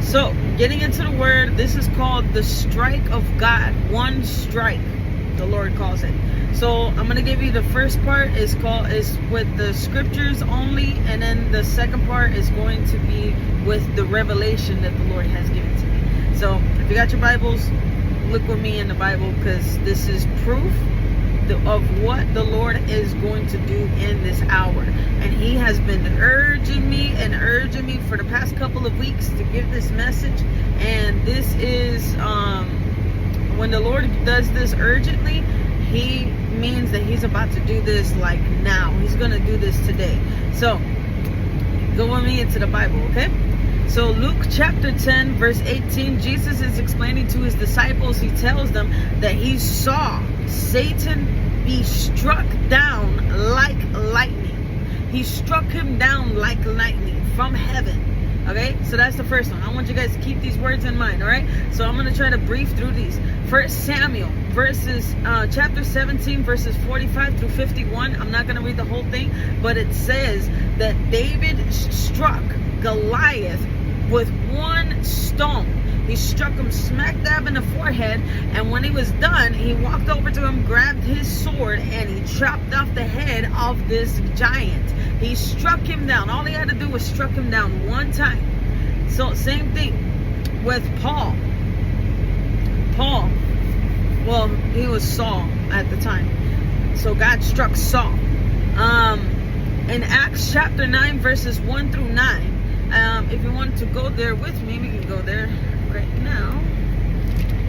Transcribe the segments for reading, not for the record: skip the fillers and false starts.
So, getting into the word, this is called the strike of God. One strike, the Lord calls it. So, I'm going to give you the first part is with the scriptures only, and then the second part is going to be with the revelation that the Lord has given to me. So, if you got your Bibles, look with me in the Bible, because this is proof of what the Lord is going to do in this hour. And he has been urging me for the past couple of weeks to give this message. And this is when the Lord does this urgently, he means that he's about to do this like now. He's going to do this today. So go with me into the Bible, okay? So Luke chapter 10 verse 18, Jesus is explaining to his disciples. He tells them that he saw Satan be struck down like lightning. He struck him down like lightning from heaven. Okay, so that's the first one. I want you guys to keep these words in mind. All right, so I'm going to try to brief through these. First Samuel chapter 17 verses 45 through 51. I'm not going to read the whole thing, but it says that David struck Goliath with one stone. He struck him smack dab in the forehead, and when he was done, he walked over to him, grabbed his sword, and he chopped off the head of this giant. He struck him down. All he had to do was struck him down one time. So same thing with Paul. Well, he was Saul at the time. So God struck Saul. In Acts chapter 9 verses 1 through 9. If you want to go there with me, we can go there right now.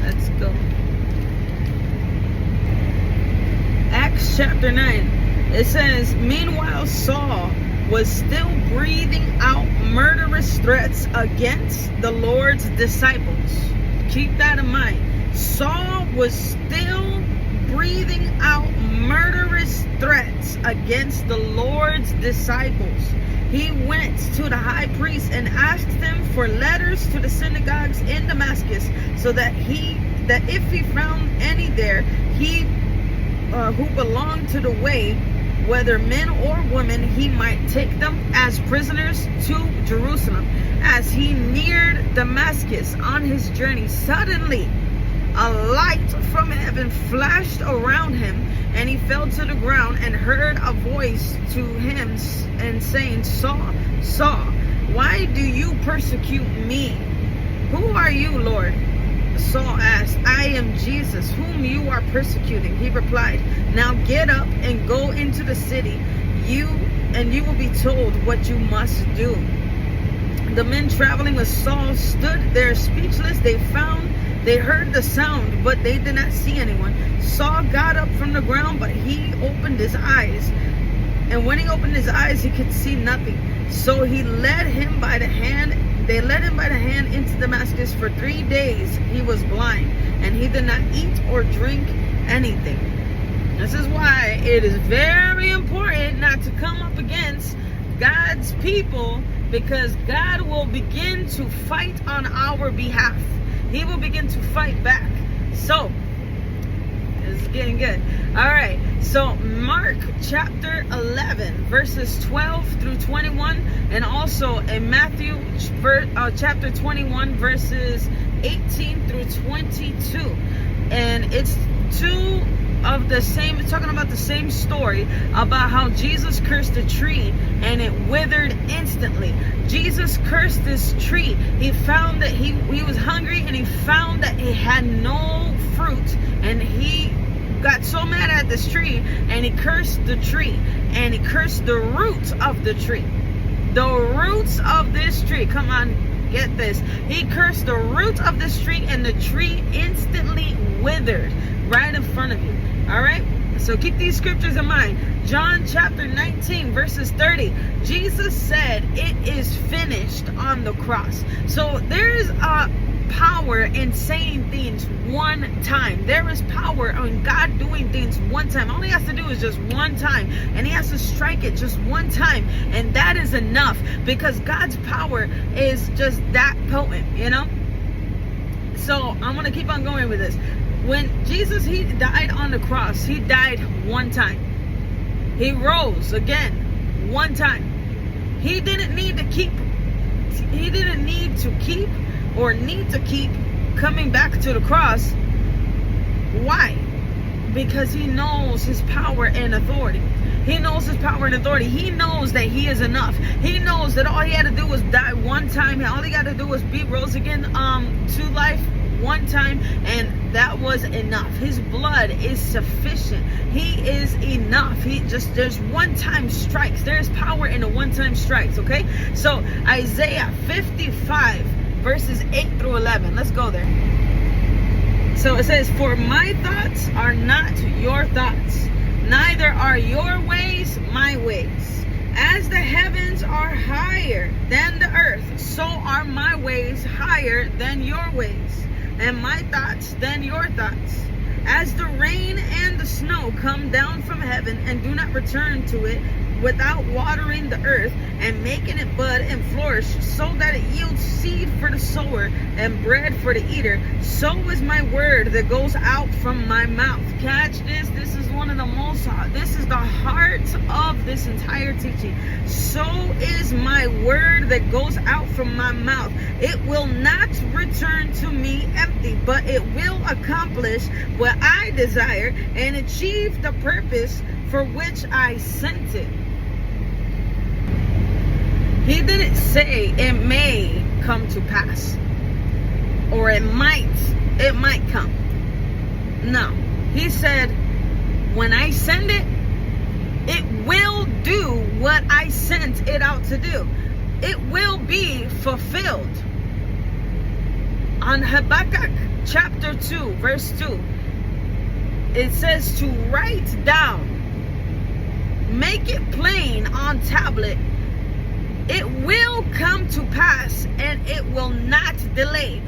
Let's go. Acts chapter 9. It says, meanwhile Saul was still breathing out murderous threats against the Lord's disciples. Keep that in mind. Saul was still breathing out murderous threats against the Lord's disciples. He went to the high priest and asked him for letters to the synagogues in Damascus, so that if he found any there, who belonged to the way, whether men or women, he might take them as prisoners to Jerusalem. As he neared Damascus on his journey, suddenly a light from heaven flashed around him, and he fell to the ground and heard a voice to him and saying, Saul, Saul, why do you persecute me? Who are you, Lord? Saul asked. I am Jesus, whom you are persecuting. He replied, now get up and go into the city, you will be told what you must do. The men traveling with Saul stood there speechless. They heard the sound, but they did not see anyone. Saul got up from the ground, but he opened his eyes. And when he opened his eyes, he could see nothing. So they led him by the hand into Damascus. For 3 days he was blind, and he did not eat or drink anything. This is why it is very important not to come up against God's people, because God will begin to fight on our behalf. He will begin to fight back. So, it's getting good. All right. So, Mark chapter 11, verses 12 through 21. And also in Matthew chapter 21, verses 18 through 22. And it's talking about the same story about how Jesus cursed a tree and it withered instantly. Jesus cursed this tree. He found that he was hungry, and he found that it had no fruit, and he got so mad at this tree, and he cursed the tree, and he cursed the roots of the tree. The roots of this tree, come on, get this. He cursed the roots of this tree, and the tree instantly withered right in front of you. All right, so keep these scriptures in mind. John chapter 19 verses 30. Jesus said, it is finished on the cross. So there is a power in saying things one time. There is power in God doing things one time. All he has to do is just one time, and he has to strike it just one time, and that is enough, because God's power is just that potent, you know. So I'm going to keep on going with this. When Jesus, he died on the cross, he died one time. He rose again one time. He didn't need to keep or need to keep coming back to the cross. Why? Because he knows his power and authority. He knows his power and authority. He knows that he is enough. He knows that all he had to do was die one time. All he got to do was be rose again to life one time, and that was enough. His blood is sufficient. He is enough. There's one-time strikes. There's power in the one-time strikes, okay? So Isaiah 55 verses 8 through 11. Let's go there. So it says, for my thoughts are not your thoughts, neither are your ways my ways. As the heavens are higher than the earth, so are my ways higher than your ways, and my thoughts than your thoughts. As the rain and the snow come down from heaven and do not return to it without watering the earth and making it bud and flourish, so that it yields seed for the sower and bread for the eater, so is my word that goes out from my mouth. Catch this. This is one of the most, this is the heart of this entire teaching. So is my word that goes out from my mouth. It will not return to me empty, but it will accomplish what I desire and achieve the purpose for which I sent it. He didn't say it may come to pass, or it might come. No, he said, when I send it, it will do what I sent it out to do. It will be fulfilled. On Habakkuk chapter 2 verse 2, it says to write down, make it plain on tablet. It will come to pass, and it will not delay.